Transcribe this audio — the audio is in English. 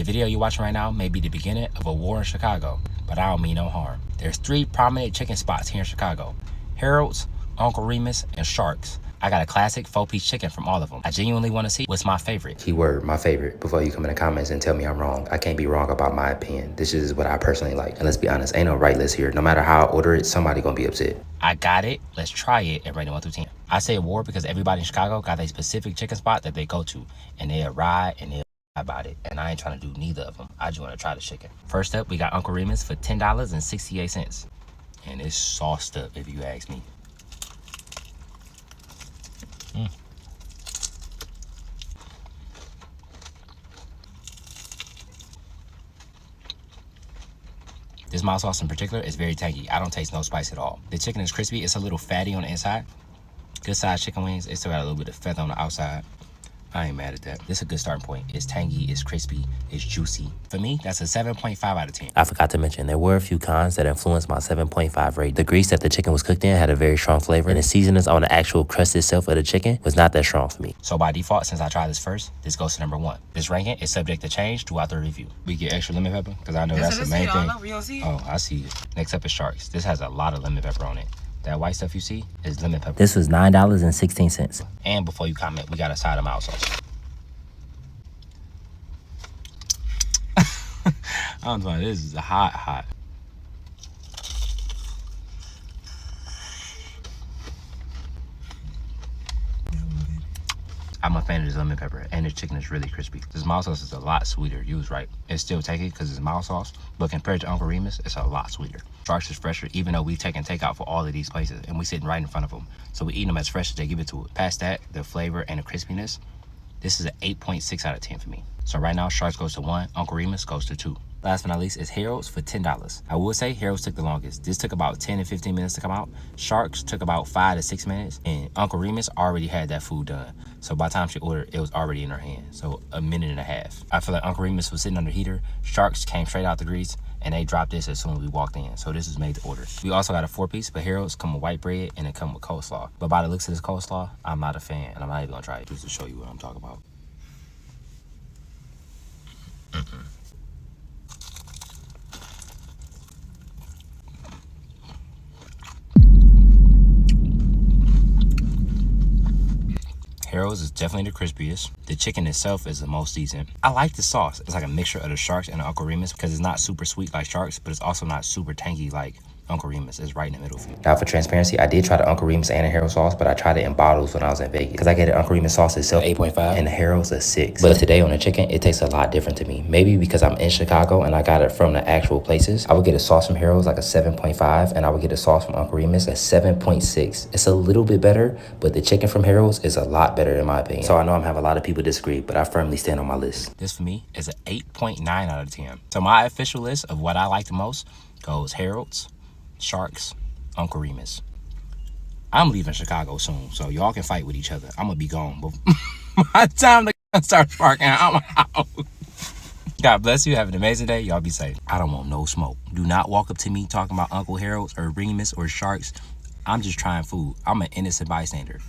The video you're watching right now may be the beginning of a war in Chicago, but I don't mean no harm. There's 3 prominent chicken spots here in Chicago: Harold's, Uncle Remus, and Sharks. I got a classic 4-piece chicken from all of them. I genuinely want to see what's my favorite. Keyword, my favorite. Before you come in the comments and tell me I'm wrong, I can't be wrong about my opinion. This is what I personally like. And let's be honest, ain't no right list here. No matter how I order it, somebody gonna be upset. I got it. Let's try it and rate it 1 through 10. I say war because everybody in Chicago got a specific chicken spot that they go to, and they'll ride and they'll about it, and I ain't trying to do neither of them. I just want to try the chicken. First up, we got Uncle Remus for $10.68, and it's sauced up if you ask me. This mild sauce in particular is very tangy. I don't taste no spice at all. The chicken is crispy. It's a little fatty on the inside. Good sized chicken wings. It still got a little bit of feather on the outside. I ain't mad at that. This is a good starting point. It's tangy, it's crispy, it's juicy. For me, that's a 7.5 out of 10. I forgot to mention, there were a few cons that influenced my 7.5 rate. The grease that the chicken was cooked in had a very strong flavor, and the seasonings on the actual crust itself of the chicken was not that strong for me. So by default, since I tried this first, this goes to number 1. This ranking is subject to change throughout the review. We get extra lemon pepper, because I know that's the main thing. Oh, I see it. Next up is Sharks. This has a lot of lemon pepper on it. That white stuff you see is lemon pepper. This was $9.16. And before you comment, we got a side of mild sauce. I don't know, this is hot. I'm a fan of this lemon pepper, and this chicken is really crispy. This mild sauce is a lot sweeter. You was right. It's still tangy because it's mild sauce, but compared to Uncle Remus, it's a lot sweeter. Sharks is fresher, even though we've taken takeout for all of these places, and we sitting right in front of them. So we eating them as fresh as they give it to it. Past that, the flavor and the crispiness, this is an 8.6 out of 10 for me. So right now, Sharks goes to 1, Uncle Remus goes to 2. Last but not least is Harold's for $10. I will say Harold's took the longest. This took about 10 to 15 minutes to come out. Sharks took about 5 to 6 minutes, and Uncle Remus already had that food done. So by the time she ordered, it was already in her hand. So a minute and a half. I feel like Uncle Remus was sitting under heater. Sharks came straight out the grease, and they dropped this as soon as we walked in. So this was made to order. We also got a 4-piece, but Harold's come with white bread and it come with coleslaw. But by the looks of this coleslaw, I'm not a fan, and I'm not even gonna try it just to show you what I'm talking about. Harold's is definitely the crispiest. The chicken itself is the most decent. I like the sauce. It's like a mixture of the Sharks and the Uncle Remus because it's not super sweet like Sharks, but it's also not super tangy like Uncle Remus. Is right in the middle for you. Now for transparency, I did try the Uncle Remus and the Harold sauce, but I tried it in bottles when I was in Vegas. Because I get the Uncle Remus sauce itself 8.5 and the Harold's a 6. But today on the chicken, it tastes a lot different to me. Maybe because I'm in Chicago and I got it from the actual places. I would get a sauce from Harold's like a 7.5, and I would get a sauce from Uncle Remus a 7.6. It's a little bit better, but the chicken from Harold's is a lot better in my opinion. So I know I'm having a lot of people disagree, but I firmly stand on my list. This for me is an 8.9 out of 10. So my official list of what I like the most goes Harold's, Sharks, Uncle Remus. I'm leaving Chicago soon, so y'all can fight with each other. I'm gonna be gone, but my time to start parking, I'm out. God bless you. Have an amazing day. Y'all be safe. I don't want no smoke. Do not walk up to me talking about Uncle Harold's or Remus or Sharks. I'm just trying food. I'm an innocent bystander.